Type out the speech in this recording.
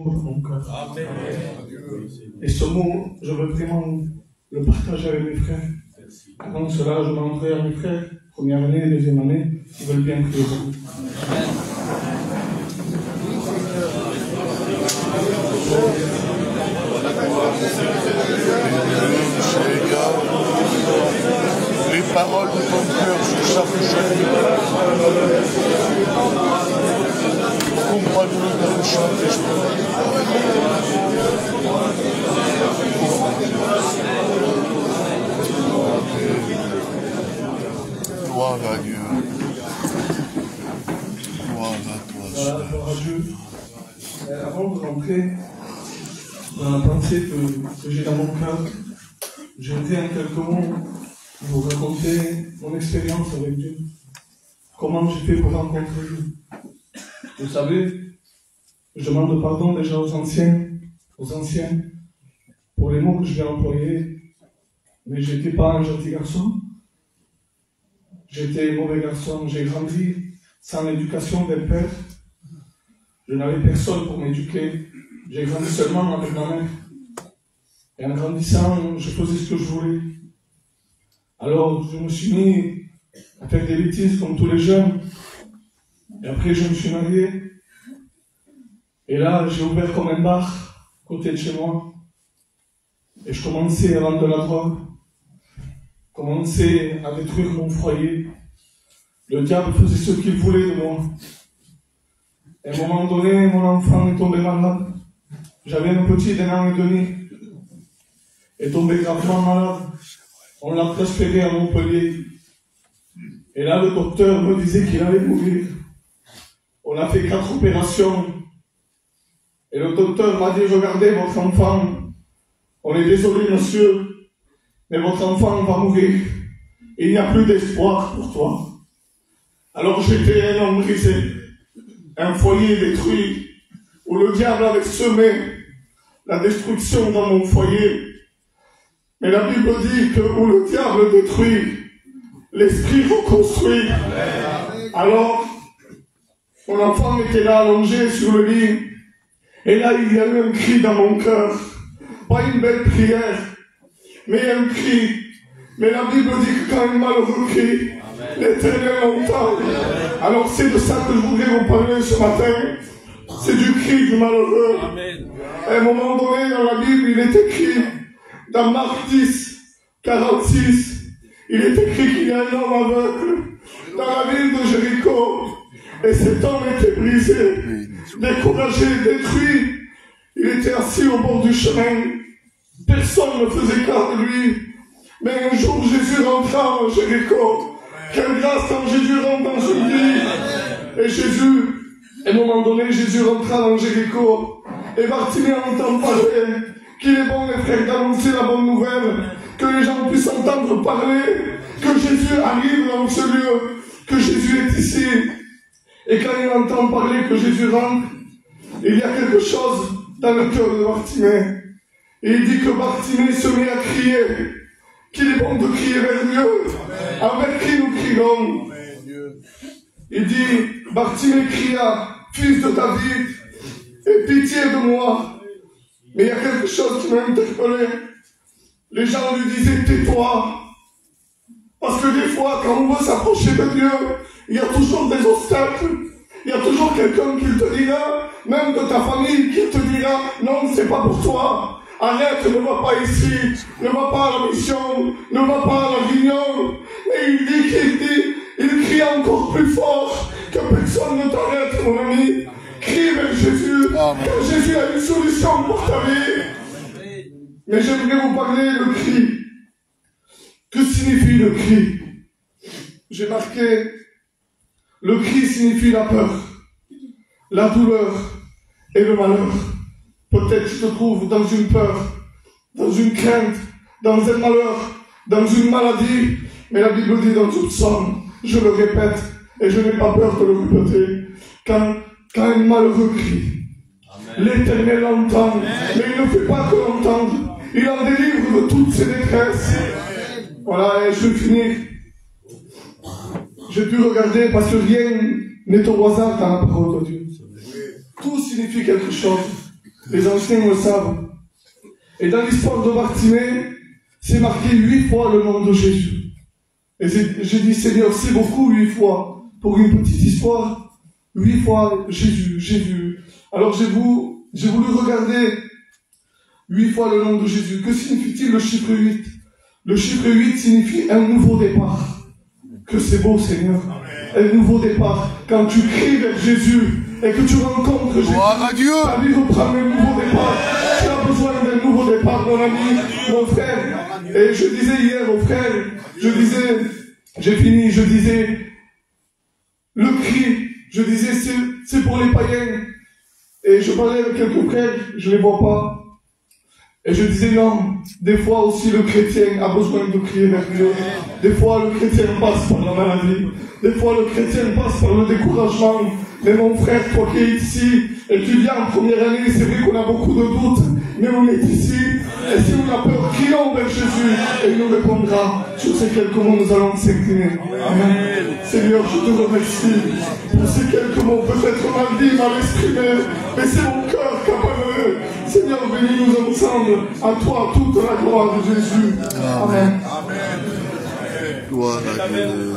mon cœur. Et ce mot, je veux vraiment le partager avec mes frères. Avant cela, je demanderai à mes frères, première année, deuxième année, ils veulent bien prier pour nous. Les paroles de ton cœur sur chaque chapitre. Comprends-nous dans le Saint-Esprit. Gloire à Dieu. Gloire à toi, Seigneur. Voilà, gloire à Dieu. Avant de rentrer dans la pensée que j'ai dans mon cœur, j'aimerais en quelques mots vous raconter mon expérience avec Dieu. Comment j'ai fait pour rencontrer Dieu. Vous savez, je demande pardon déjà aux anciens, pour les mots que je vais employer, mais j'étais pas un gentil garçon. J'étais mauvais garçon. J'ai grandi sans l'éducation d'un père. Je n'avais personne pour m'éduquer. J'ai grandi seulement avec ma mère. Et en grandissant, je faisais ce que je voulais. Alors, je me suis mis à faire des bêtises comme tous les jeunes. Et après, je me suis marié. Et là, j'ai ouvert comme un bar, à côté de chez moi. Et je commençais à vendre de la drogue. Je commençais à détruire mon foyer. Le diable faisait ce qu'il voulait de moi. Et à un moment donné, mon enfant est tombé malade. J'avais un petit d'1 an et demi. Il est tombé gravement malade. On l'a transféré à Montpellier. Et là, le docteur me disait qu'il allait mourir. On a fait 4 opérations. Et le docteur m'a dit, regardez votre enfant. On est désolé, monsieur, mais votre enfant va mourir. Il n'y a plus d'espoir pour toi. Alors j'étais un homme brisé. Un foyer détruit. Où le diable avait semé la destruction dans mon foyer. Mais la Bible dit que où le diable détruit, l'esprit reconstruit. Alors, mon enfant était là allongé sur le lit. Et là, il y a eu un cri dans mon cœur. Pas une belle prière, mais un cri. Mais la Bible dit que quand un malheureux crie, l'Éternel entend. Alors c'est de ça que je voudrais vous parler ce matin. C'est du cri du malheureux. À un moment donné, dans la Bible, il est écrit, dans Marc 10, 46, il est écrit qu'il y a un homme aveugle dans la ville de Jéricho. Et cet homme était brisé, découragé, détruit. Il était assis au bord du chemin. Personne ne faisait cas de lui. Mais un jour, Jésus rentra en Jéricho. Quelle grâce quand Jésus rentre dans une vie. Et Jésus, à un moment donné, Jésus rentra dans Jéricho. Et Bartimée entend parler qu'il est bon, les frères, d'annoncer la bonne nouvelle. Que les gens puissent entendre parler. Que Jésus arrive dans ce lieu. Que Jésus est ici. Et quand il entend parler que Jésus rentre, il y a quelque chose dans le cœur de Bartimée. Et il dit que Bartimée se met à crier, qu'il est bon de crier vers Dieu, avec qui nous crions. Il dit, Bartimée cria, fils de David, aie pitié de moi. Mais il y a quelque chose qui m'a interpellé. Les gens lui disaient, tais-toi. Parce que des fois, quand on veut s'approcher de Dieu, il y a toujours des obstacles. Il y a toujours quelqu'un qui te dira, même de ta famille, qui te dira, non, c'est pas pour toi. Arrête, ne va pas ici, ne va pas à la mission, ne va pas à la réunion. Et il crie encore plus fort, que personne ne t'arrête, mon ami. Crie vers Jésus, car Jésus a une solution pour ta vie. Mais j'aimerais vous parler le cri. Que signifie le cri? J'ai marqué, le cri signifie la peur, la douleur et le malheur. Peut-être tu te trouves dans une peur, dans une crainte, dans un malheur, dans une maladie. Mais la Bible dit dans tout psaume, je le répète, et je n'ai pas peur de le répéter, quand un malheureux crie, l'Éternel l'entend, mais il ne fait pas que l'entendre, il en délivre de toutes ses détresses. Voilà, et je vais finir. J'ai pu regarder parce que rien n'est au hasard dans la parole de Dieu. Tout signifie quelque chose. Les anciens le savent. Et dans l'histoire de Bartimée, c'est marqué 8 fois le nom de Jésus. Et j'ai dit, Seigneur, c'est beaucoup 8 fois. Pour une petite histoire, 8 fois Jésus, Jésus. Alors j'ai voulu regarder 8 fois le nom de Jésus. Que signifie-t-il le chiffre 8? Le chiffre 8 signifie un nouveau départ. Que c'est beau, Seigneur. Un nouveau départ. Quand tu cries vers Jésus et que tu rencontres Jésus, ta vie reprend un nouveau départ. Tu as besoin d'un nouveau départ, mon ami, mon frère. Et je disais hier au frère, j'ai fini, je disais, le cri, je disais, c'est pour les païens. Et je parlais avec quelques frères, je les vois pas. Et je disais, non, des fois aussi le chrétien a besoin de crier vers Dieu. Des fois le chrétien passe par la maladie. Des fois le chrétien passe par le découragement. Mais mon frère, toi qui es ici, et tu viens en première année, c'est vrai qu'on a beaucoup de doutes, mais on est ici. Et si on a peur, crions vers Jésus, et il nous répondra. Sur ces quelques mots, nous allons s'incliner. Amen. Seigneur, je te remercie pour ces quelques mots, peut-être mal dit, mal exprimés, mais c'est mon cœur qui a parlé. Seigneur, bénis-nous ensemble. À toi, toute la gloire de Jésus. Amen. Gloire à Dieu.